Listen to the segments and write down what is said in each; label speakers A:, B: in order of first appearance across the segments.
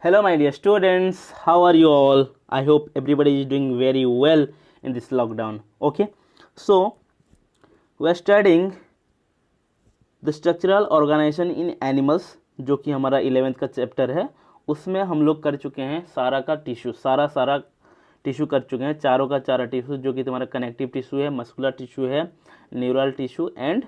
A: Hello, my dear students. How are you all? I hope everybody is doing very well in this lockdown. Okay, so we are studying the structural organization in animals, जो कि हमारा 11th का chapter है. उसमें हम लोग कर चुके हैं सारा का टिश्यू, सारा टिश्यू कर चुके हैं, चारों का चारा टिश्यू, जो कि तुम्हारा कनेक्टिव टिश्यू है, मस्कुलर टिश्यू है, neural tissue and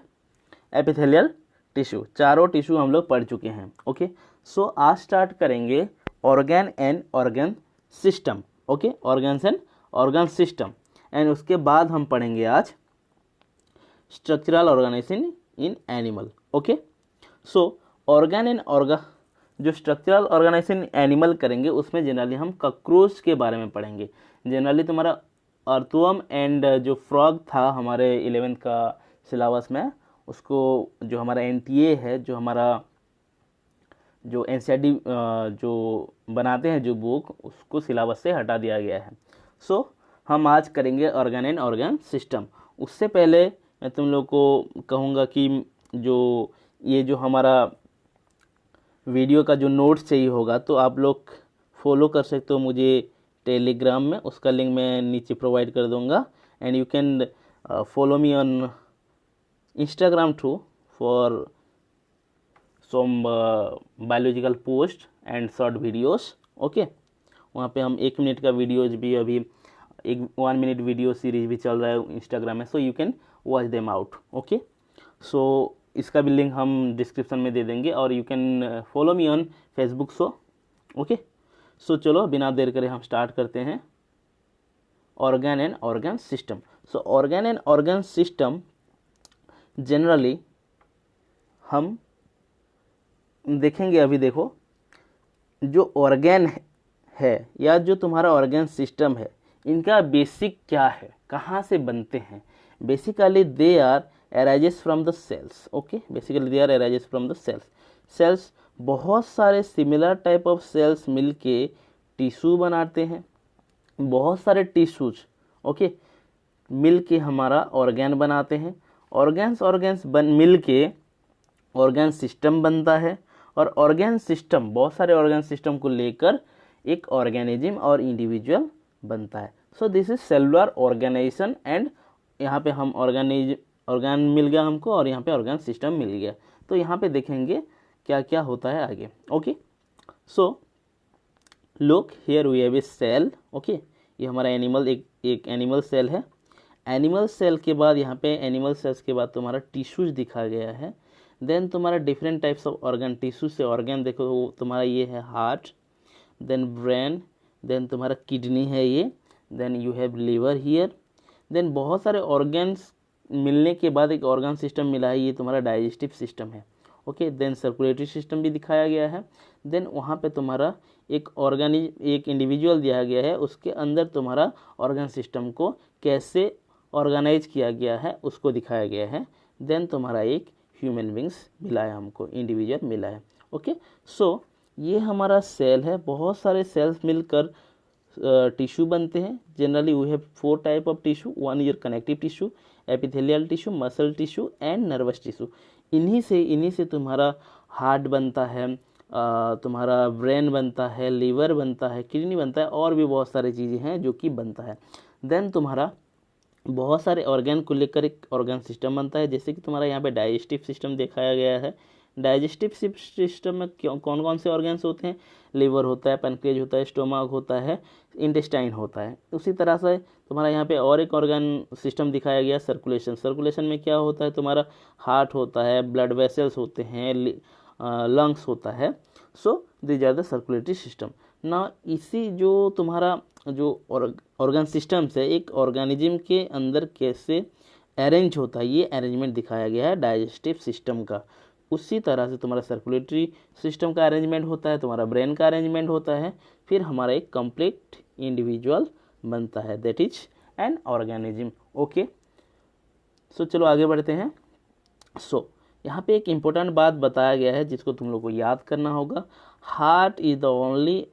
A: epithelial tissue. चारों टिश्यू हम लोग पढ़ चुके हैं. ओके, सो आज स्टार्ट करेंगे organ and organ system. Okay, organs and organ system. And उसके बाद हम पढ़ेंगे आज structural organisation in animal. Okay, so organ and organ, जो स्ट्रक्चरल ऑर्गेनाइजेशन एनिमल करेंगे उसमें जनरली हम कॉकरोच के बारे में पढ़ेंगे. जनरली तुम्हारा अर्थवर्म एंड जो फ्रॉग था हमारे 11th का सिलेबस में, उसको जो हमारा एनटीए है, जो हमारा जो एनसीईआरटी जो बनाते हैं जो बुक, उसको सिलेबस से हटा दिया गया है. सो हम आज करेंगे ऑर्गन एंड ऑर्गन सिस्टम. उससे पहले मैं तुम लोग को कहूँगा कि जो ये जो हमारा वीडियो का जो नोट्स चाहिए होगा तो आप लोग फॉलो कर सकते हो मुझे टेलीग्राम में. उसका लिंक मैं नीचे प्रोवाइड कर दूंगा. And you can follow me on Instagram too for some biological post and short videos. Okay, वहाँ पे हम 1 मिनट का वीडियोज भी, अभी 1 मिनट वीडियो सीरीज भी चल रहा है इंस्टाग्राम में, so you can watch them out. Okay, so इसका भी लिंक हम डिस्क्रिप्शन में दे देंगे और you can follow me on Facebook. So okay, so चलो बिना देर करे हम स्टार्ट करते हैं organ and organ system. So organ and organ system generally हम देखेंगे. अभी देखो, जो ऑर्गन है या जो तुम्हारा ऑर्गन सिस्टम है, इनका बेसिक क्या है, कहाँ से बनते हैं. Basically they are arises from the cells. Okay, basically they are arises from the cells. cells बहुत सारे सिमिलर टाइप ऑफ सेल्स मिलके टिश्यू बनाते हैं. बहुत सारे टिश्यूज ओके मिलके हमारा ऑर्गन बनाते हैं. ऑर्गन्स मिलके ऑर्गन सिस्टम बनता है. और ऑर्गन सिस्टम, बहुत सारे ऑर्गन सिस्टम को लेकर एक ऑर्गेनिज्म और इंडिविजुअल बनता है. So this is cellular organisation. And यहाँ पे हम ऑर्गन मिल गया हमको और यहाँ पे ऑर्गन सिस्टम मिल गया. तो यहाँ पे देखेंगे क्या क्या होता है आगे. Okay, so look here we have a cell. Okay, ये हमारा एनिमल एक एनिमल सेल है. एनिमल सेल के बाद यहाँ पे एनिमल सेल्स के बाद तुम्हारा टिश्यूज दिखा गया है. देन तुम्हारा different types of organ, tissue से ऑर्गन देखो, तुम्हारा ये है हार्ट, देन ब्रेन, देन तुम्हारा किडनी है ये, then you have liver here. Then बहुत सारे ऑर्गन्स मिलने के बाद एक ऑर्गन सिस्टम मिला है, ये तुम्हारा डाइजेस्टिव सिस्टम है. ओके, देन सर्कुलेटरी सिस्टम भी दिखाया गया है. देन वहाँ पे तुम्हारा एक इंडिविजुअल दिया गया है, उसके अंदर तुम्हारा ऑर्गन सिस्टम को कैसे ऑर्गेनाइज किया गया है उसको दिखाया गया है. देन तुम्हारा एक ह्यूमन बींग्स मिला है, हमको इंडिविजुअल मिला है. ओके, सो ये हमारा सेल है. बहुत सारे सेल्स मिलकर टिश्यू बनते हैं. Generally we have 4 type of tissue. One is connective tissue, epithelial tissue, muscle tissue and nervous tissue. इन्हीं से तुम्हारा हार्ट बनता है, तुम्हारा ब्रेन बनता है, लीवर बनता है, किडनी बनता है, और भी बहुत सारी चीज़ें हैं जो कि बनता है. देन तुम्हारा बहुत सारे ऑर्गन को लेकर एक ऑर्गन सिस्टम बनता है. जैसे कि तुम्हारा यहाँ पे डाइजेस्टिव सिस्टम दिखाया गया है. डाइजेस्टिव सिस्टम में कौन कौन से ऑर्गन्स होते हैं. लीवर होता है, पैनक्रियाज होता है, स्टोमक होता है, इंटेस्टाइन होता है. उसी तरह से तुम्हारा यहाँ पे और एक ऑर्गन सिस्टम दिखाया गया, सर्कुलेशन. सर्कुलेशन में क्या होता है, तुम्हारा हार्ट होता है, ब्लड वेसल्स होते हैं, लंग्स होता है. So these are the circulatory system. ना इसी जो तुम्हारा जो ऑर्गन सिस्टम से एक ऑर्गेनिज्म के अंदर कैसे अरेंज होता है, ये अरेंजमेंट दिखाया गया है डाइजेस्टिव सिस्टम का. उसी तरह से तुम्हारा सर्कुलेटरी सिस्टम का अरेंजमेंट होता है, तुम्हारा ब्रेन का अरेंजमेंट होता है, फिर हमारा एक कंप्लीट इंडिविजुअल बनता है, that is an organism. Okay, so चलो आगे बढ़ते हैं. सो यहाँ पे एक इम्पोर्टेंट बात बताया गया है जिसको तुम लोग को याद करना होगा. Heart is the only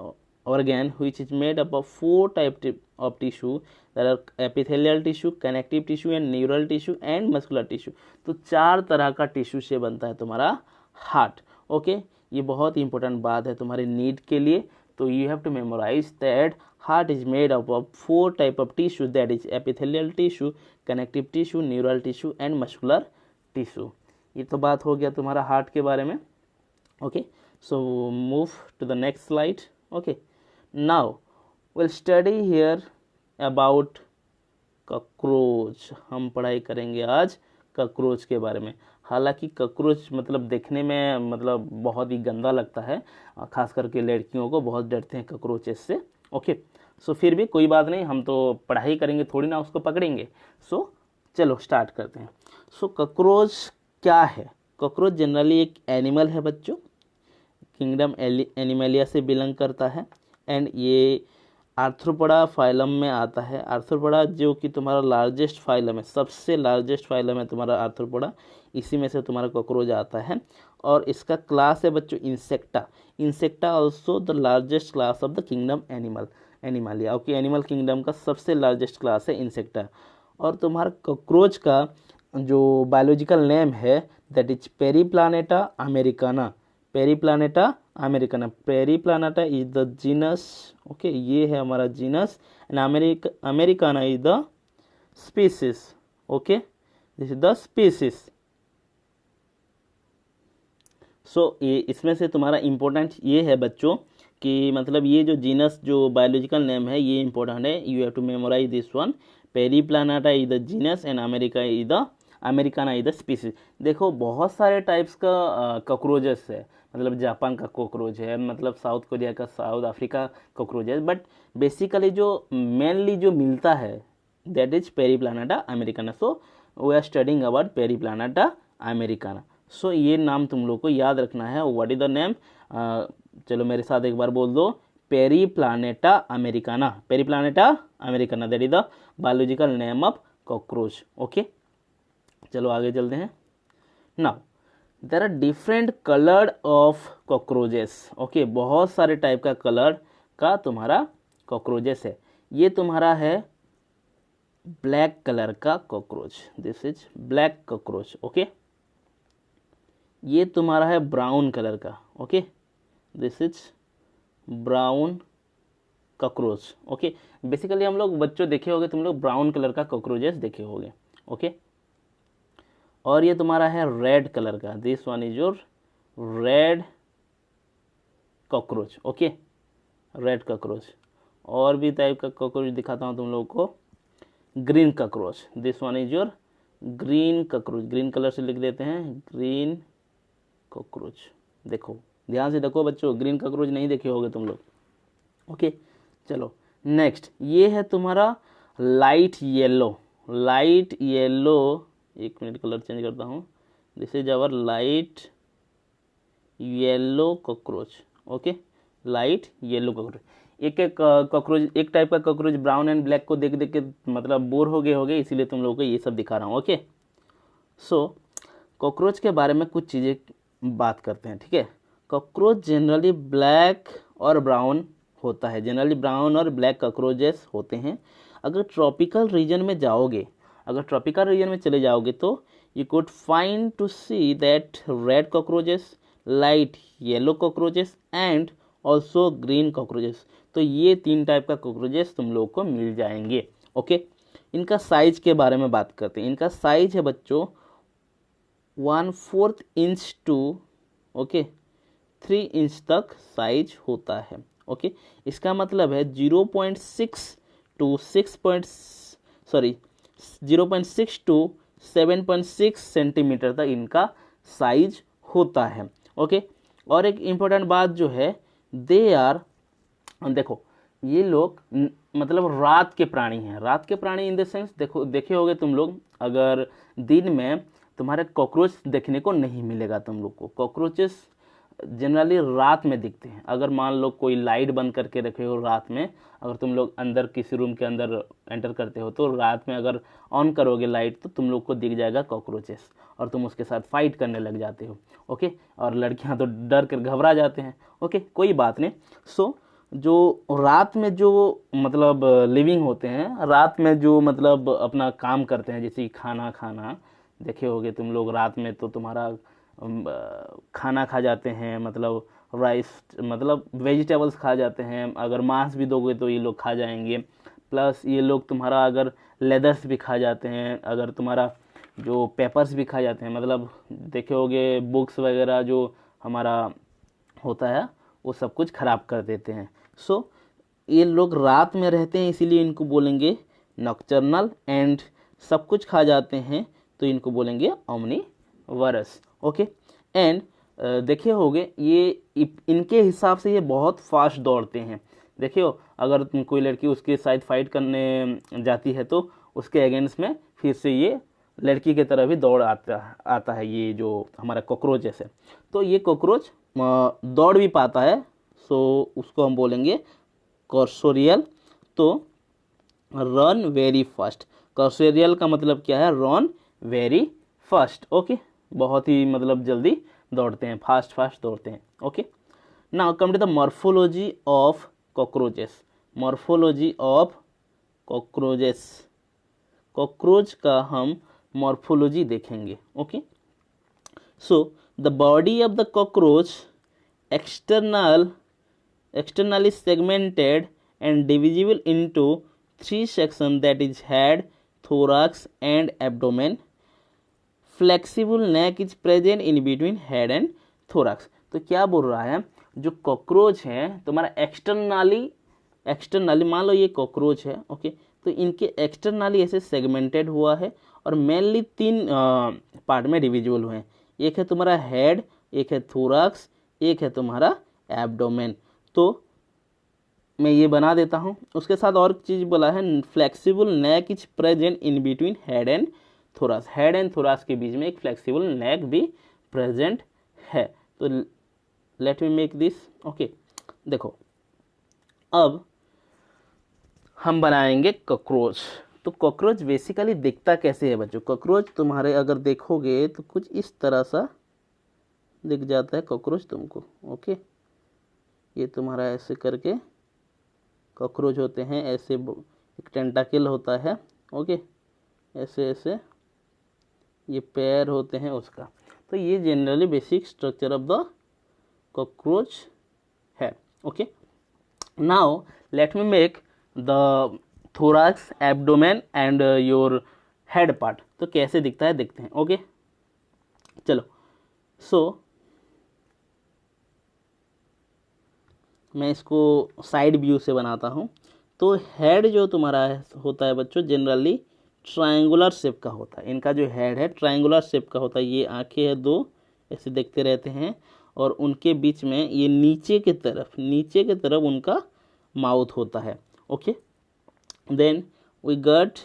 A: organ which is made up of 4 type of tissue, that are epithelial tissue, connective tissue and neural tissue and muscular tissue. तो 4 तरह का टिश्यू से बनता है तुम्हारा हार्ट. ओके, ये बहुत ही इंपॉर्टेंट बात है तुम्हारे नीट के लिए. तो you have to memorise that heart is made up of 4 type of tissue, that is epithelial tissue, connective tissue, neural tissue and muscular tissue. ये तो बात हो गया तुम्हारा हार्ट के बारे में। Okay, so move to the next slide. Okay, now will study here about cockroach. हम पढ़ाई करेंगे आज कॉकरोच के बारे में। हालांकि कॉकरोच मतलब देखने में मतलब बहुत ही गंदा लगता है, खास करके लड़कियों को बहुत डरते हैं कॉकरोचेस से। ओके, सो फिर भी कोई बात नहीं, हम तो पढ़ाई करेंगे, थोड़ी ना उसको पकड़ेंगे। सो चलो स्टार्ट करते हैं। सो कॉकरोच क्या है? कॉकरोच जनरली एक एनिमल है बच्चों, किंगडम एनिमलिया से बिलोंग करता है एंड ये आर्थ्रोपोडा फाइलम में आता है। आर्थ्रोपोडा जो कि तुम्हारा लार्जेस्ट फाइलम है, सबसे लार्जेस्ट फाइलम है तुम्हारा आर्थ्रोपोडा, इसी में से तुम्हारा कॉकरोच आता है। और इसका क्लास है बच्चों insecta. Insecta also the largest class of the kingdom Animalia. Okay, animal kingdom का सबसे लार्जेस्ट क्लास है इंसेक्टा। और तुम्हारा कॉकरोच का जो बायोलॉजिकल नेम है that is Periplaneta americana. Periplaneta americana, Periplaneta is the genus. Okay, ये है हमारा genus and americana is the species. Okay, this is the species. So ये इसमें से तुम्हारा इंपॉर्टेंट ये है बच्चों कि मतलब ये जो जीनस जो बायोलॉजिकल नेम है ये इंपॉर्टेंट है, you have to memorise this one. Periplaneta is the genus and americana is the species. देखो बहुत सारे टाइप्स का कॉकरोचेस है, मतलब जापान का कॉकरोच है, मतलब साउथ कोरिया का, साउथ अफ्रीका कॉकरोच है, बट बेसिकली जो मेनली जो मिलता है that is Periplaneta americana. So we are studying about Periplaneta americana. So ये नाम तुम लोग को याद रखना है। What is the name? चलो मेरे साथ एक बार बोल दो, Periplaneta americana. Periplaneta americana that is the biological name of cockroach. Okay, चलो आगे चलते हैं। Now there are different coloured of cockroaches. Okay, बहुत सारे टाइप का कलर का तुम्हारा कॉकरोचेस है। ये तुम्हारा है ब्लैक कलर का cockroach, this is black cockroach. Okay, ये तुम्हारा है ब्राउन कलर का। Okay, this is brown cockroach. Okay, basically हम लोग बच्चों देखे होंगे, तुम लोग ब्राउन कलर का कॉकरोचेस देखे होंगे। ओके, और ये तुम्हारा है रेड कलर का, this one is your red cockroach. Okay, red cockroach. और भी टाइप का कॉकरोच दिखाता हूँ तुम लोगों को, green cockroach, this one is your green cockroach. Green colour से लिख देते हैं ग्रीन कॉकरोच। देखो ध्यान से देखो बच्चों, ग्रीन कॉकरोच नहीं देखे होंगे तुम लोग। ओके, चलो नेक्स्ट, ये है तुम्हारा लाइट येलो। लाइट येलो, एक मिनट कलर चेंज करता हूँ, this is our light yellow cockroach. Okay, light yellow cockroach. एक एक कॉकरोच, एक टाइप का कॉकरोच ब्राउन एंड ब्लैक को देख देख के मतलब बोर हो गए, इसीलिए तुम लोगों को ये सब दिखा रहा हूँ। ओके, सो कॉकरोच के बारे में कुछ चीज़ें बात करते हैं, ठीक है। कॉकरोच जनरली ब्लैक और ब्राउन होता है, जनरली ब्राउन और ब्लैक कॉकरोचेस होते हैं। अगर ट्रॉपिकल रीजन में जाओगे, अगर ट्रॉपिकल रीजन में चले जाओगे तो you could find to see that red cockroaches, light yellow cockroaches and also green cockroaches. तो ये 3 टाइप का कॉकरोचेस तुम लोग को मिल जाएंगे। ओके, इनका साइज के बारे में बात करते हैं। इनका साइज है बच्चों 1/4 इंच टू 3 इंच तक साइज होता है। ओके, इसका मतलब है 0.6 टू 7.6 सेंटीमीटर तक इनका साइज होता है। ओके, और एक इम्पोर्टेंट बात जो है, दे आर, देखो ये लोग मतलब रात के प्राणी हैं। रात के प्राणी इन द सेंस, देखो देखे होगे तुम लोग, अगर दिन में तुम्हारे कॉकरोच देखने को नहीं मिलेगा तुम लोग को। कॉकरोचेस जनरली रात में दिखते हैं। अगर मान लो कोई लाइट बंद करके रखे हो रात में, अगर तुम लोग अंदर किसी रूम के अंदर एंटर करते हो तो रात में अगर ऑन करोगे लाइट तो तुम लोग को दिख जाएगा कॉकरोचेस और तुम उसके साथ फाइट करने लग जाते हो। ओके, और लड़कियां तो डर कर घबरा जाते हैं। ओके, कोई बात नहीं। सो जो रात में जो मतलब लिविंग होते हैं, रात में जो मतलब अपना काम करते हैं, जैसे खाना खाना, देखे होगे तुम लोग रात में तो तुम्हारा खाना खा जाते हैं, मतलब राइस मतलब वेजिटेबल्स खा जाते हैं, अगर मांस भी दोगे तो ये लोग खा जाएंगे। प्लस ये लोग तुम्हारा अगर लेदर्स भी खा जाते हैं, अगर तुम्हारा जो पेपर्स भी खा जाते हैं, मतलब देखे होगे बुक्स वगैरह जो हमारा होता है वो सब कुछ खराब कर देते हैं। सो ये लोग रात में रहते हैं इसीलिए इनको बोलेंगे नॉकटर्नल, एंड सब कुछ खा जाते हैं तो इनको बोलेंगे ओमनीवरस। ओके, एंड देखे होगे ये इनके हिसाब से ये बहुत फास्ट दौड़ते हैं। देखिए अगर कोई लड़की उसके साथ फाइट करने जाती है तो उसके अगेंस्ट में फिर से ये लड़की की तरह भी दौड़ आता है ये जो हमारा कॉकरोच जैसे। तो ये कॉकरोच दौड़ भी पाता है, सो उसको हम बोलेंगे कॉर्सोरियल। तो रन वेरी फास्ट, कॉर्सोरियल का मतलब क्या है, रन वेरी फास्ट। ओके, बहुत ही मतलब जल्दी दौड़ते हैं, फास्ट दौड़ते हैं। Okay, now come to the morphology of cockroaches. Morphology of cockroaches, cockroach का हम मॉर्फोलॉजी देखेंगे। Okay, so the body of the cockroach externally segmented and divisible into 3 sections, that is head, thorax and abdomen. Flexible neck is present in between head and thorax. तो क्या बोल रहा है, जो cockroach है तुम्हारा एक्सटर्नली मान लो ये कॉकरोच है। ओके, तो इनके एक्सटर्नली ऐसे सेगमेंटेड हुआ है और मेनली 3 पार्ट में डिविजिबल हुए हैं। एक है तुम्हारा हेड, एक है थोराक्स, एक है तुम्हारा एब्डोमेन। तो मैं ये बना देता हूँ। उसके साथ और चीज़ बोला है, flexible neck is present in between head and thorax. Head and thorax के बीच में एक फ्लेक्सिबल नेक भी प्रेजेंट है। तो late me make this. Okay, देखो अब हम बनाएंगे कॉकरोच। तो कॉकरोच बेसिकली दिखता कैसे है बच्चों, कॉकरोच तुम्हारे अगर देखोगे तो कुछ इस तरह सा दिख जाता है कॉकरोच तुमको। ओके, ये तुम्हारा ऐसे करके कॉकरोच होते हैं, ऐसे एक टेंटाकिल होता है। ओके, ऐसे ऐसे ये पैर होते हैं उसका। तो ये generally basic structure of the cockroach है। Okay, now let me make the thorax, abdomen and your head part. तो कैसे दिखता है देखते हैं। ओके, चलो। सो मैं इसको साइड व्यू से बनाता हूँ। तो हेड जो तुम्हारा होता है बच्चों जनरली ट्रायंगुलर शेप का होता है। इनका जो हेड है ट्रायंगुलर शेप का होता है। ये आंखें हैं 2, ऐसे देखते रहते हैं और उनके बीच में ये नीचे की तरफ उनका माउथ होता है। Okay, then we got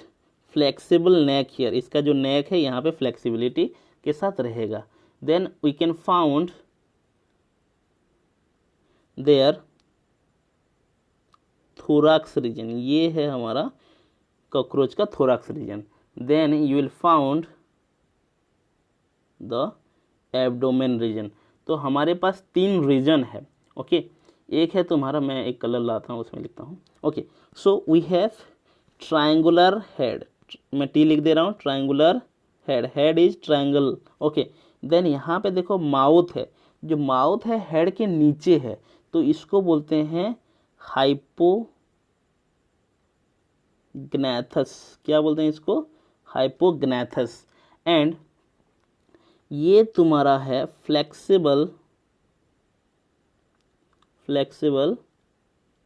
A: flexible neck here. इसका जो नेक है यहाँ पे फ्लेक्सिबिलिटी के साथ रहेगा। Then we can found there thorax region, ये है हमारा कॉकरोच का thorax region. Then you will found the abdomen region. तो हमारे पास 3 रीजन है। ओके, एक है तुम्हारा, मैं एक कलर लाता हूँ उसमें लिखता हूँ। Okay, so we have triangular head, मैं टी लिख दे रहा हूँ, triangular head, head is triangle. Okay, then यहाँ पे देखो माउथ है, जो माउथ है हेड के नीचे है, तो इसको बोलते हैं हाइपोग्नैथस। क्या बोलते हैं इसको, हाइपोग्नैथस। एंड ये तुम्हारा है flexible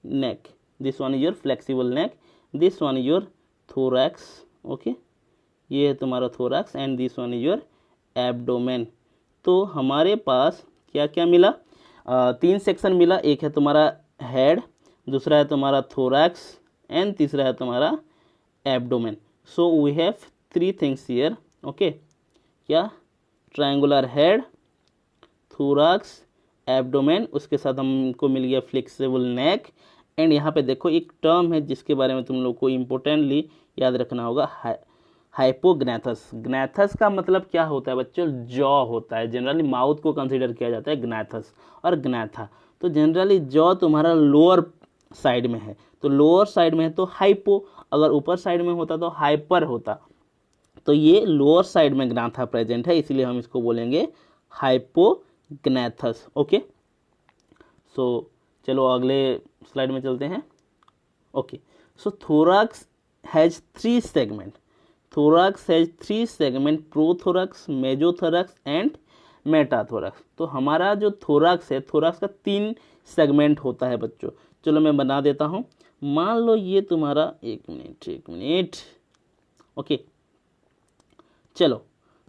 A: neck, this one is your flexible neck, this one is your thorax. Okay, ये है तुम्हारा thorax and this one is your abdomen. तो हमारे पास क्या क्या मिला, 3 सेक्शन मिला। एक है तुम्हारा हेड, दूसरा है तुम्हारा थोरैक्स एंड तीसरा है तुम्हारा abdomen. So we have 3 things here. Okay, क्या, ट्रायंगुलर हेड, थोरैक्स, एब्डोमेन, उसके साथ हमको मिल गया फ्लेक्सिबल नेक। एंड यहाँ पे देखो एक टर्म है जिसके बारे में तुम लोग को इम्पोर्टेंटली याद रखना होगा, हाइपोग्नैथस। ग्नैथस का मतलब क्या होता है बच्चों, जॉ होता है। जनरली माउथ को कंसीडर किया जाता है ग्नैथस और ग्नैथा। तो जनरली जॉ तुम्हारा लोअर साइड में है, तो लोअर साइड में है तो हाइपो, अगर ऊपर साइड में होता तो हाइपर होता। तो ये लोअर साइड में ग्नाथा प्रेजेंट है, इसलिए हम इसको बोलेंगे हाइपोग्नैथस। ओके, सो चलो अगले स्लाइड में चलते हैं। Okay, so thorax has 3 segment. Thorax has 3 segment, prothorax, mesothorax and metathorax. तो हमारा जो थोरैक्स है, थोरैक्स का 3 सेगमेंट होता है बच्चों। चलो मैं बना देता हूँ। मान लो ये तुम्हारा एक मिनट ओके, चलो।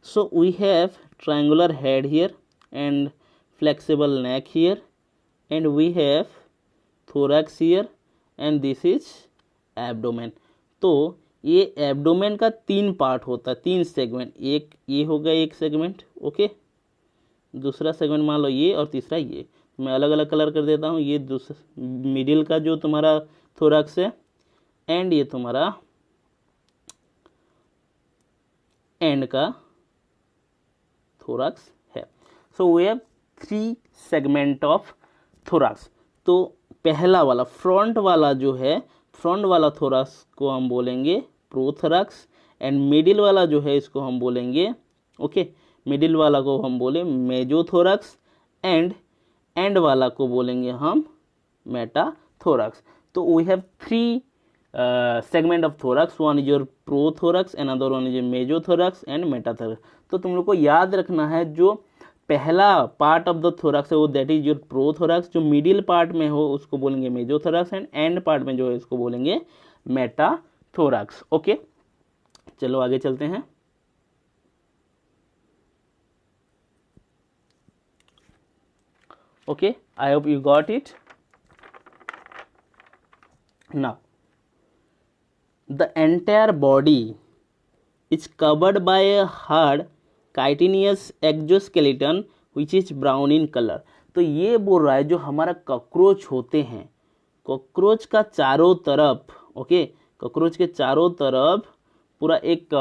A: So we have triangular head here and flexible neck here and we have thorax here and this is abdomen. तो ये एब्डोमेन का 3 पार्ट होता है, 3 सेगमेंट। एक ये होगा एक सेगमेंट, ओके, दूसरा सेगमेंट मान लो ये, और तीसरा ये। मैं अलग अलग कलर कर देता हूँ। ये दूसरा मिडिल का जो तुम्हारा थोरैक्स है एंड ये तुम्हारा एंड का थोरैक्स है। So we have 3 segment of thorax. तो पहला वाला फ्रंट वाला जो है, फ्रंट वाला थोरैक्स को हम बोलेंगे प्रोथोरैक्स एंड मिडिल वाला जो है इसको हम बोलेंगे, ओके, मिडिल वाला को हम बोले मेजोथोरैक्स एंड वाला को बोलेंगे हम मेटाथोरैक्स। तो वी have 3 segment of thorax, one is your prothorax, another one is your mesothorax and metathorax। तो तुम लोग को याद रखना है जो पहला पार्ट ऑफ द थोरैक्स है वो दैट इज योर प्रोथोरैक्स, जो मिडिल पार्ट में हो उसको बोलेंगे मेजोथोरैक्स एंड एंड पार्ट में जो है उसको बोलेंगे मेटाथोरैक्स। ओके, चलो आगे चलते हैं। Okay, I hope you got it. Now the entire body is covered by a hard chitinous exoskeleton which is brown in color। तो ये बोल रहा है जो हमारा कॉकरोच होते हैं, कॉकरोच का चारों तरफ, ओके, कॉकरोच के चारों तरफ पूरा एक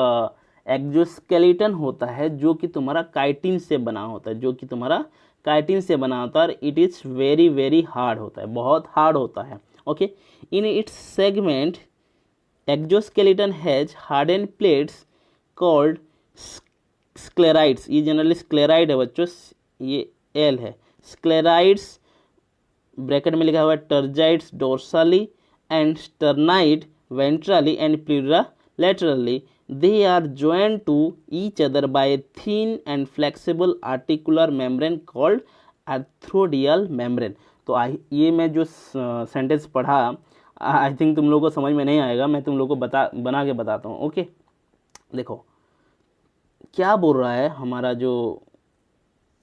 A: एक्जोस्केलेटन होता है जो कि तुम्हारा काइटिन से बना होता है, जो कि तुम्हारा काइटिन से बना होता है। It is very very hard होता है, बहुत हार्ड होता है। Okay, in its segment exoskeleton has hardened plates called sclerites। ये जनरली स्क्लेराइड है बच्चों, ये एल है। स्क्लेराइड्स ब्रैकेट में लिखा हुआ है tergites dorsally and sternite ventrally and pleura laterally. They are joined to each other by a thin and flexible articular membrane called arthrodial membrane। तो ये मैं जो सेंटेंस पढ़ा आई थिंक तुम लोगों को समझ में नहीं आएगा, मैं तुम लोगों को बना के बताता हूँ। ओके, देखो क्या बोल रहा है हमारा, जो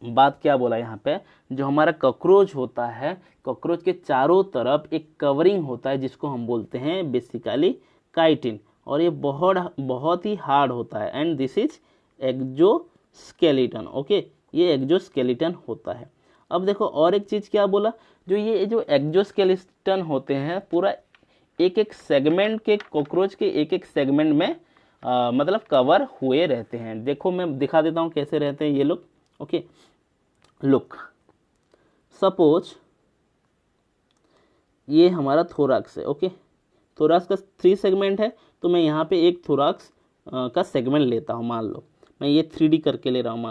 A: बात क्या बोला यहाँ पे, जो हमारा कॉकरोच होता है, कॉकरोच के चारों तरफ एक कवरिंग होता है जिसको हम बोलते हैं बेसिकली काइटिन, और ये बहुत ही हार्ड होता है and this is exoskeleton. Okay, ये एक्जोस्केलेटन होता है। अब देखो और एक चीज क्या बोला, ये जो एक्जोस्केलेटन होते हैं पूरा एक एक सेगमेंट के, कॉकरोच के एक एक सेगमेंट में मतलब कवर हुए रहते हैं। देखो मैं दिखा देता हूँ कैसे रहते हैं ये लोग। ओके, लुक, सपोज ये हमारा थोरैक्स है। ओके, थोरैक्स का 3 सेगमेंट है, तो मैं यहाँ पे एक थोरैक्स का सेगमेंट लेता हूँ। मान लो मैं ये 3D करके ले रहा हूँ।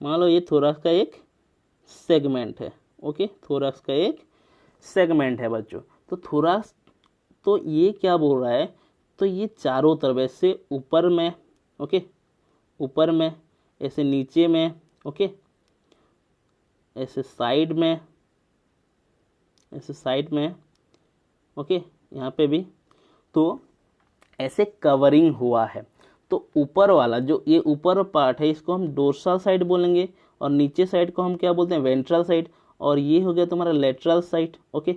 A: मान लो ये थोरैक्स का एक सेगमेंट है। ओके, थोरैक्स का एक सेगमेंट है बच्चों। तो थोरैक्स, तो ये क्या बोल रहा है, तो ये चारों तरफ ऐसे ऊपर में, ओके, ऊपर में, ऐसे नीचे में, ओके, ऐसे साइड में, ऐसे साइड में, ओके, यहाँ पे भी, तो ऐसे कवरिंग हुआ है। तो ऊपर वाला जो ये ऊपर पार्ट है इसको हम डोर्सल साइड बोलेंगे, और नीचे साइड को हम क्या बोलते हैं, वेंट्रल साइड, और ये हो गया तुम्हारा लेटरल साइड। ओके,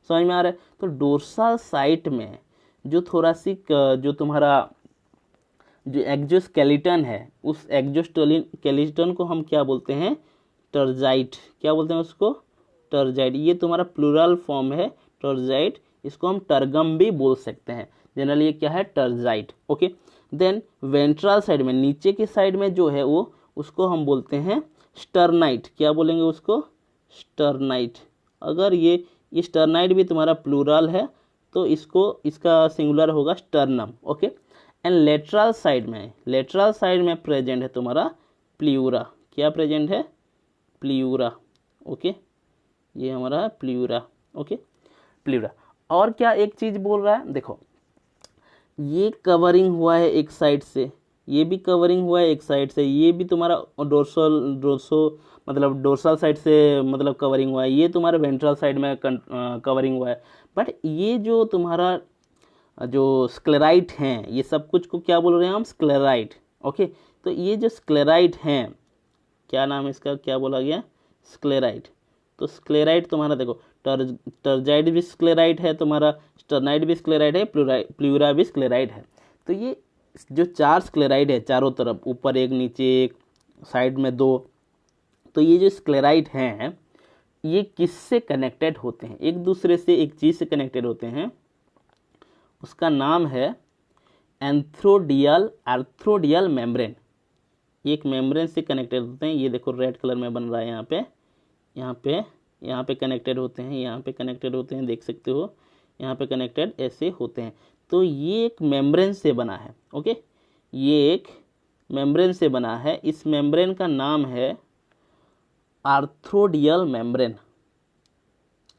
A: समझ में आ रहा है। तो डोर्सल साइड में जो थोरासिक, जो तुम्हारा जो एक्जोस्केलेटन है, उस एक्जोस्केलेटन को हम क्या बोलते हैं, टर्जाइट। क्या बोलते हैं उसको, टर्जाइट। ये तुम्हारा प्लूरल फॉर्म है टर्जाइट, इसको हम टर्गम भी बोल सकते हैं। जनरली ये क्या है, टर्जाइट। ओके, देन वेंट्रल साइड में, नीचे की साइड में जो है वो, उसको हम बोलते हैं स्टर्नाइट। क्या बोलेंगे उसको, स्टर्नाइट। अगर ये स्टर्नाइट भी तुम्हारा प्लूरल है तो इसका सिंगुलर होगा sternum. Okay, and lateral side में प्रेजेंट है तुम्हारा प्ल्यूरा। क्या प्रेजेंट है, प्ल्यूरा। ओके, ये हमारा प्ल्यूरा, ओके प्ल्यूरा। और क्या एक चीज बोल रहा है, देखो ये कवरिंग हुआ है एक साइड से, ये भी कवरिंग हुआ है एक साइड से, ये भी तुम्हारा डोर्सल साइड से मतलब कवरिंग हुआ है, ये तुम्हारे वेंट्रल साइड में कवरिंग हुआ है। बट ये जो तुम्हारा जो स्क्लेराइट हैं, ये सब कुछ को क्या बोल रहे हैं हम, स्क्लेराइट, ओके। तो ये जो स्क्लेराइट हैं, क्या नाम है इसका, क्या बोला गया, स्क्लेराइट। तो स्क्लेराइट तुम्हारा देखो, टर्जाइड भी स्क्लेराइट है तुम्हारा, स्टर्नाइड भी स्क्लेराइट है, प्ल्यूरा भी स्क्लेराइट है। तो ये जो 4 स्क्लेराइड है चारों तरफ, ऊपर एक नीचे एक साइड में 2, तो ये जो स्क्लेराइट हैं ये किससे कनेक्टेड होते हैं, एक दूसरे से, एक चीज से कनेक्टेड होते हैं, उसका नाम है आर्थ्रोडियल मेम्ब्रेन। ये एक मेम्ब्रेन से कनेक्टेड होते हैं, ये देखो रेड कलर में बन रहा है यहाँ पे, यहाँ पे कनेक्टेड होते हैं, यहाँ पे कनेक्टेड होते हैं, देख सकते हो यहाँ पे कनेक्टेड ऐसे होते हैं। तो ये एक मेम्ब्रेन से बना है, ओके, ये एक मेम्ब्रेन से बना है। इस मेम्ब्रेन का नाम है आर्थ्रोडियल मेम्ब्रेन,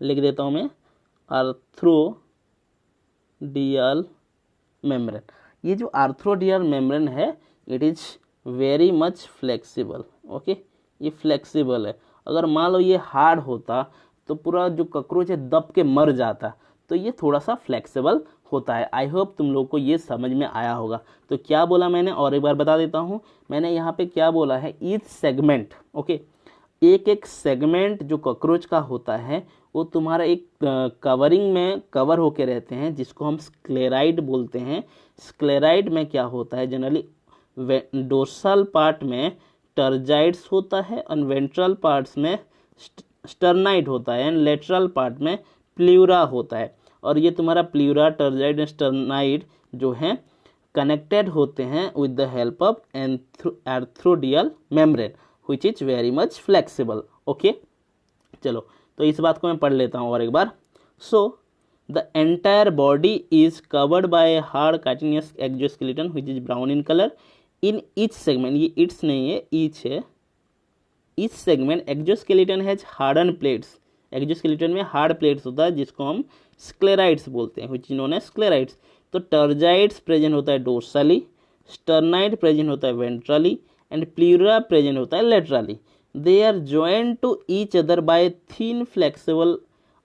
A: लिख देता हूं मैं, आर्थ्रोडियल मेम्ब्रेन। ये जो आर्थ्रोडियल मेम्ब्रेन है, it is very much flexible, okay, ये फ्लेक्सिबल है। अगर मान लो ये हार्ड होता तो पूरा जो कॉकरोच है दब के मर जाता, तो ये थोड़ा सा फ्लेक्सिबल होता है। आई होप तुम लोग को ये समझ में आया होगा। तो क्या बोला मैंने, और एक बार बता देता हूँ, मैंने यहाँ पे क्या बोला है, ईच सेगमेंट, ओके, एक एक सेगमेंट जो कॉकरोच का होता है वो तुम्हारा एक कवरिंग में कवर होके रहते हैं, जिसको हम स्क्लेराइड बोलते हैं। स्क्लेराइड में क्या होता है, जनरली डोर्सल पार्ट में टर्जाइड्स होता है, और वेंट्रल पार्ट्स में स्टर्नाइड होता है, एंड लेटरल पार्ट में प्ल्यूरा होता है। और ये तुम्हारा प्ल्यूरा, टर्जाइड एंड स्टर्नाइड जो हैं कनेक्टेड होते हैं with the help of arthrodial membrane which is very much flexible, okay। चलो तो इस बात को मैं पढ़ लेता हूँ और एक बार। So the entire body is covered by hard chitinous exoskeleton which is brown in colour. In each segment, ये इट्स नहीं है, ईच है, each segment exoskeleton has harden plates. Exoskeleton में हार्ड प्लेट्स होता है जिसको हम स्क्लेराइड्स बोलते हैं, which is known as sclerites. तो टर्जाइड्स प्रेजेंट होता है डोर्सली, स्टर्नाइड प्रेजेंट होता है वेंट्रली, एंड प्ल्यूरा प्रेजेंट होता है laterally. They are joint to each other by thin flexible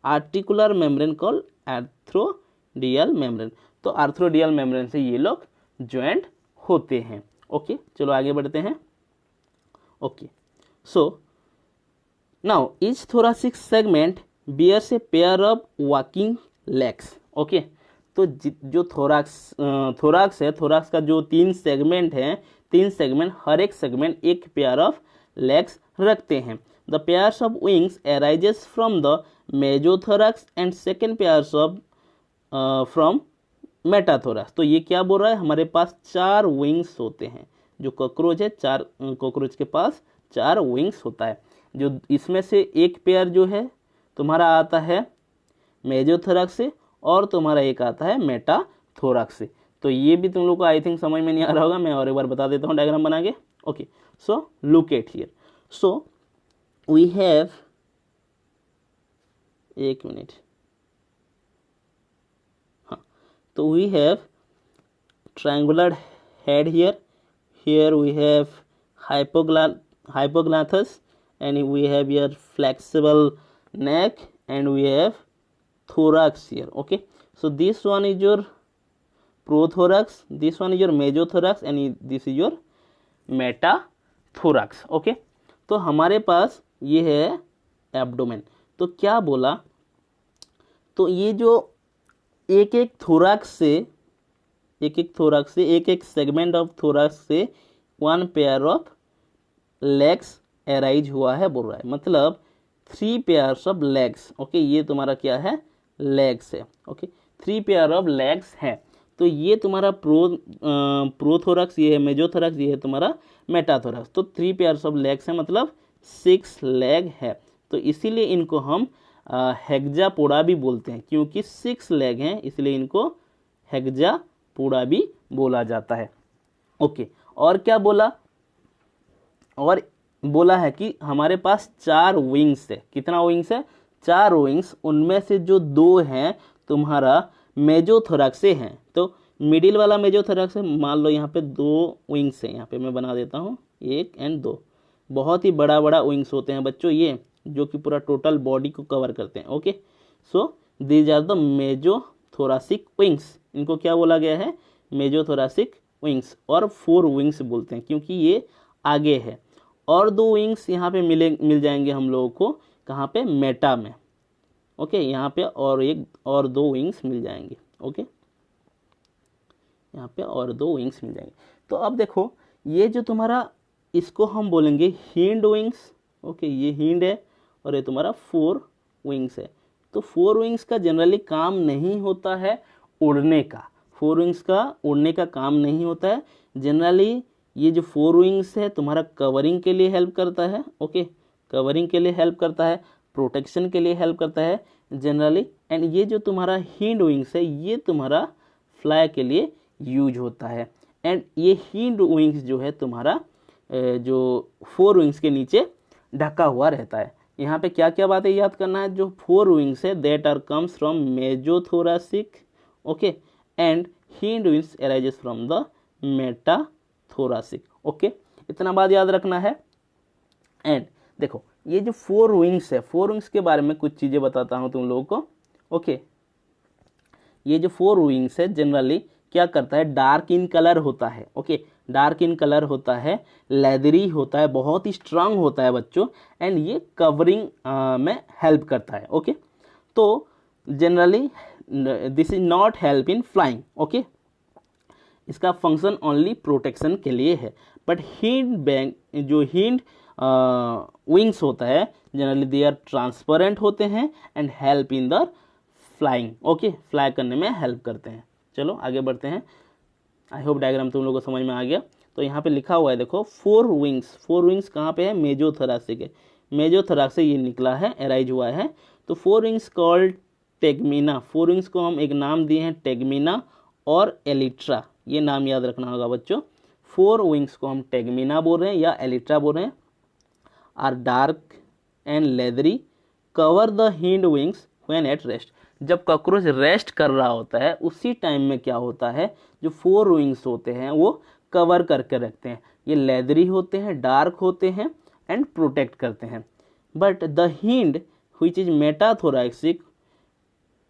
A: articular membrane called arthrodial membrane. तो आर्थ्रोडियल मेम्ब्रेन से ये लोग ज्वाइंट होते हैं, ओके। चलो आगे बढ़ते हैं, okay. So now each thoracic segment bears a pair of walking legs, okay. तो जो थोराक्स है, थोराक्स का जो 3 सेगमेंट है, 3 सेगमेंट, हर एक सेगमेंट एक पेयर ऑफ लेग्स रखते हैं। The pairs of wings arises from the mesothorax and second pairs of from metathorax. तो ये क्या बोल रहा है, हमारे पास 4 विंग्स होते हैं। जो कॉकरोच है, 4 कॉकरोच के पास 4 विंग्स होता है। जो इसमें से एक पेयर जो है तुम्हारा आता है मेजोथोरैक्स से, और तुम्हारा एक आता है मेटाथोरैक्स से। तो ये भी तुम लोग को आई थिंक समझ में नहीं आ रहा होगा, मैं और एक बार बता देता हूँ डायग्राम बना के, okay. So look at here. So we have, एक मिनट, हाँ, तो वी हैव triangular head here, here we have hypoglossus, and we have here flexible neck, and we have thorax here, okay। So this one is your prothorax, this one is your mesothorax, and this is your metathorax, okay. तो हमारे पास ये है abdomen. तो क्या बोला, तो ये जो एक एक थोरैक्स से, एक एक सेगमेंट ऑफ थोरैक्स से 1 पेयर ऑफ लेग्स अराइज हुआ है बोल रहा है, मतलब 3 पेयर्स ऑफ लेग्स, ओके। ये तुम्हारा क्या है, लेग्स है, ओके। 3 पेयर ऑफ लेग्स है। तो ये तुम्हारा प्रोथोरैक्स, ये है मेजोथोरैक्स, ये है तुम्हारा मेटाथोरैक्स। तो 3 पेयर्स ऑफ लेग्स है, मतलब 6 लेग है। तो इसीलिए इनको हम हेक्सापोडा भी बोलते हैं, क्योंकि 6 लेग हैं, इसलिए इनको हेक्सापोडा भी बोला जाता है, ओके। और क्या बोला, और बोला है कि हमारे पास 4 विंग्स है। कितना विंग्स है, 4 विंग्स, उनमें से जो 2 हैं तुम्हारा मेजोथोरैक्स से हैं। तो मिडिल वाला मेजोथोरैक्स है, मान लो यहाँ पे 2 विंग्स हैं, यहाँ पे मैं बना देता हूँ 1 एंड 2। बहुत ही बड़ा बड़ा विंग्स होते हैं बच्चों ये, जो कि पूरा टोटल बॉडी को कवर करते हैं। Okay, so these are the mesothoracic wings. इनको क्या बोला गया है? Mesothoracic wings. और 4 विंग्स बोलते हैं क्योंकि ये आगे है। और 2 विंग्स यहाँ पे मिल जाएंगे हम लोगों को, कहाँ पे? मेटा में। ओके, यहाँ पे और 2 विंग्स मिल जाएंगे। ओके, यहाँ पे और 2 विंग्स मिल जाएंगे। तो अब देखो, ये जो तुम्हारा, इसको हम बोलेंगे हिंड विंग्स। ओके, ये हिंड है और ये तुम्हारा 4 विंग्स है। तो 4 विंग्स का जनरली काम नहीं होता है उड़ने का। 4 विंग्स का उड़ने का काम नहीं होता है जनरली। ये जो 4 विंग्स है तुम्हारा कवरिंग के लिए हेल्प करता है। ओके, कवरिंग के लिए हेल्प करता है, प्रोटेक्शन के लिए हेल्प करता है जनरली। एंड ये जो तुम्हारा हिंड विंग्स है ये तुम्हारा फ्लाई के लिए यूज होता है। एंड ये हिंड विंग्स जो है तुम्हारा जो 4 विंग्स के नीचे ढका हुआ रहता है। यहाँ पे क्या क्या बातें याद करना है? जो 4 विंग्स है that are comes from mesothoracic, okay, and hind wings arises from the metathoracic. Okay, इतना बात याद रखना है। एंड देखो, ये जो 4 विंग्स है, 4 विंग्स के बारे में कुछ चीजें बताता हूं तुम लोगों को। ओके, ये जो 4 विंग्स है जनरली क्या करता है? डार्क इन कलर होता है। ओके, डार्क इन कलर होता है, लेदरी होता है, बहुत ही स्ट्रांग होता है बच्चों। एंड ये कवरिंग में हेल्प करता है। ओके, तो generally this is not help in flying. Okay, इसका फंक्शन ओनली प्रोटेक्शन के लिए है। बट जो हिंड विंग्स होता है जनरली दे आर ट्रांसपेरेंट होते हैं and help in the flying. Okay, fly करने में हेल्प करते हैं। चलो आगे बढ़ते हैं। आई होप डायग्राम तुम लोगों को समझ में आ गया। तो यहाँ पे लिखा हुआ है देखो 4 विंग्स। 4 विंग्स कहाँ पे है? मेजोथोरैसिक है। मेजोथोरैक्स से ये निकला है, अराइज हुआ है। तो 4 विंग्स कॉल्ड टेगमिना। 4 विंग्स को हम एक नाम दिए हैं टेगमिना और एलिट्रा। ये नाम याद रखना होगा बच्चों। 4 विंग्स को हम टेगमिना बोल रहे हैं या एलिट्रा बोल रहे हैं। Are dark and leathery, cover the hind wings when at rest. जब कॉकरोच रेस्ट कर रहा होता है उसी टाइम में क्या होता है? जो 4 विंग्स होते हैं वो कवर करके रखते हैं। ये लेदरी होते हैं, डार्क होते हैं एंड प्रोटेक्ट करते हैं। But the hind which is metathoracic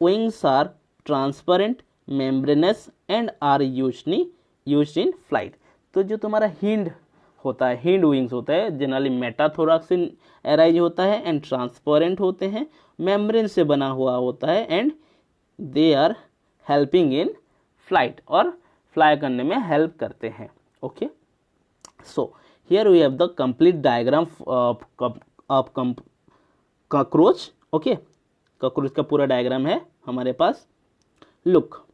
A: wings are transparent, membranous and are used in flight. तो जो तुम्हारा हिंड होता है, हिंड विंग्स होता है जनरली मेटाथोरैक्स से अराइज होता है एंड ट्रांसपेरेंट होते हैं, मेम्ब्रेन से बना हुआ होता है and they are helping in flight, और फ्लाई करने में हेल्प करते हैं। Okay, so here we have the complete diagram of cockroach. Okay, cockroach का पूरा डायग्राम है हमारे पास। लुक,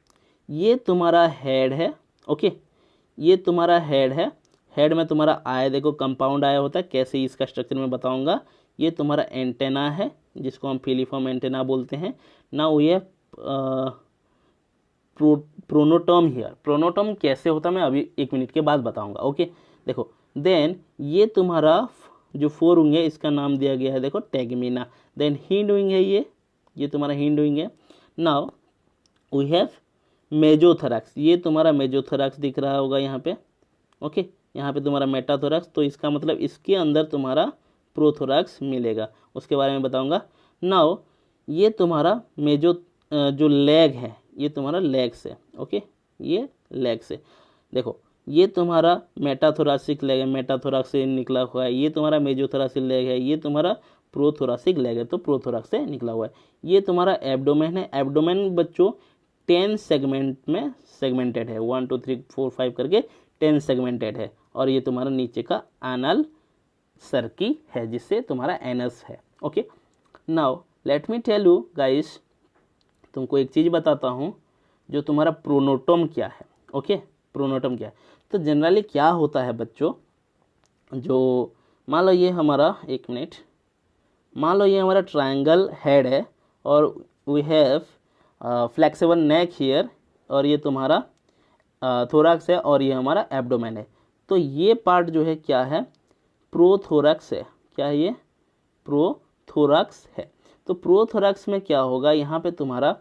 A: ये तुम्हारा हेड है। ओके, ये तुम्हारा हेड है। हेड में तुम्हारा आया देखो, कंपाउंड आया होता है। कैसे इसका स्ट्रक्चर मैं बताऊंगा। ये तुम्हारा एंटेना है जिसको हम फिलीफॉर्म एंटेना बोलते हैं। नाउ ये प्रोनोटोम हियर। प्रोनोटोम कैसे होता है मैं अभी 1 मिनट के बाद बताऊंगा। ओके, देखो, देन ये तुम्हारा जो 4 विंग है इसका नाम दिया गया है देखो टेगमिना। देन हिंड विंग है ये तुम्हारा हिंड विंग है। Now we have mesothorax. ये तुम्हारा मेजोथोरैक्स दिख रहा होगा यहाँ पे। ओके, यहाँ पे तुम्हारा मेटाथोरैक्स, तो इसका मतलब इसके अंदर तुम्हारा प्रोथोरैक्स मिलेगा, उसके बारे में बताऊंगा। नाउ ये तुम्हारा जो लेग है ये तुम्हारा लेग्स है। ओके, ये लेग्स है। देखो, ये तुम्हारा मेटाथोरासिक लेग है, मेटाथोरैक्स से निकला हुआ है। ये तुम्हारा मेजोथोरासिक लेग है, ये तुम्हारा प्रोथोरासिक लेग है, तो प्रोथोरैक्स से निकला हुआ है। ये तुम्हारा एब्डोमेन है। एब्डोमेन बच्चों 10 सेगमेंट में सेगमेंटेड है, 1 2 3 4 5 करके 10 सेगमेंटेड है। और ये तुम्हारा नीचे का एनल सर्की है जिससे तुम्हारा एनस है। Okay, now let me tell you guys, तुमको एक चीज बताता हूँ, जो तुम्हारा प्रोनोटोम क्या है। ओके, प्रोनोटोम क्या है? तो जनरली क्या होता है बच्चों, जो मान लो ये हमारा, 1 मिनट, मान लो ये हमारा ट्रायंगल हेड है और we have flexible neck here, और ये तुम्हारा थोरैक्स है और ये हमारा एब्डोमेन है। तो ये पार्ट जो है क्या है? प्रोथोरैक्स है। क्या है ये? प्रोथोरैक्स है। तो प्रोथोरैक्स में क्या होगा, यहाँ पे तुम्हारा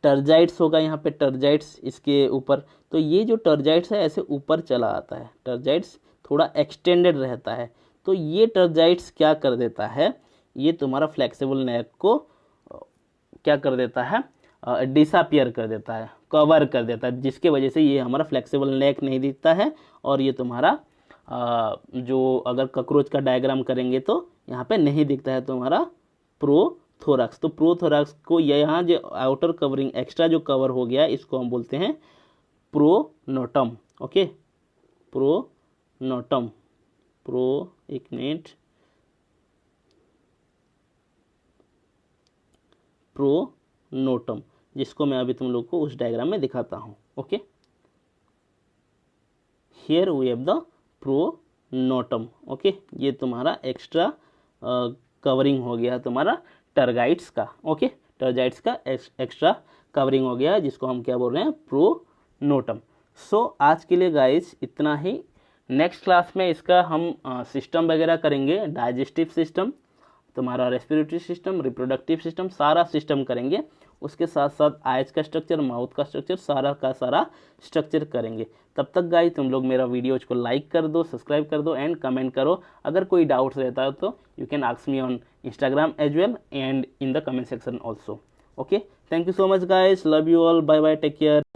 A: टर्जाइट्स होगा, यहाँ पे टर्जाइट्स इसके ऊपर, तो ये जो टर्जाइट्स है ऐसे ऊपर चला आता है, टर्जाइट्स थोड़ा एक्सटेंडेड रहता है, तो ये टर्जाइट्स क्या कर देता है, ये तुम्हारा फ्लेक्सिबल नेक को क्या कर देता है, डिसअपियर कर देता है, कवर कर देता है, जिसके वजह से ये हमारा फ्लेक्सिबल नेक नहीं दिखता है। और ये तुम्हारा जो अगर कॉकरोच का डायग्राम करेंगे तो यहाँ पे नहीं दिखता है तुम्हारा प्रोथोरैक्स। तो प्रोथोरैक्स को यहाँ जो आउटर कवरिंग एक्स्ट्रा जो कवर हो गया इसको हम बोलते हैं प्रोनोटम। ओके, प्रोनोटम, एक मिनट, प्रोनोटम, जिसको मैं अभी तुम लोग को उस डायग्राम में दिखाता हूँ। Okay, here we have the pronotum. Okay, ये तुम्हारा एक्स्ट्रा कवरिंग हो गया तुम्हारा टर्गाइट्स का। ओके, टर्गाइट्स का एक्स्ट्रा कवरिंग हो गया, जिसको हम क्या बोल रहे हैं, प्रोनोटम। सो आज के लिए गाइस इतना ही। नेक्स्ट क्लास में इसका हम सिस्टम वगैरह करेंगे, डाइजेस्टिव सिस्टम, तुम्हारा रेस्पिरेटरी सिस्टम, रिप्रोडक्टिव सिस्टम, सारा सिस्टम करेंगे। उसके साथ साथ आइज का स्ट्रक्चर, माउथ का स्ट्रक्चर, सारा का सारा स्ट्रक्चर करेंगे। तब तक गाइस तुम लोग मेरा वीडियोज को लाइक कर दो, सब्सक्राइब कर दो एंड कमेंट करो। अगर कोई डाउट्स रहता है तो you can ask me on Instagram as well and in the comment section also. Okay, thank you so much guys, love you all, bye bye, take care.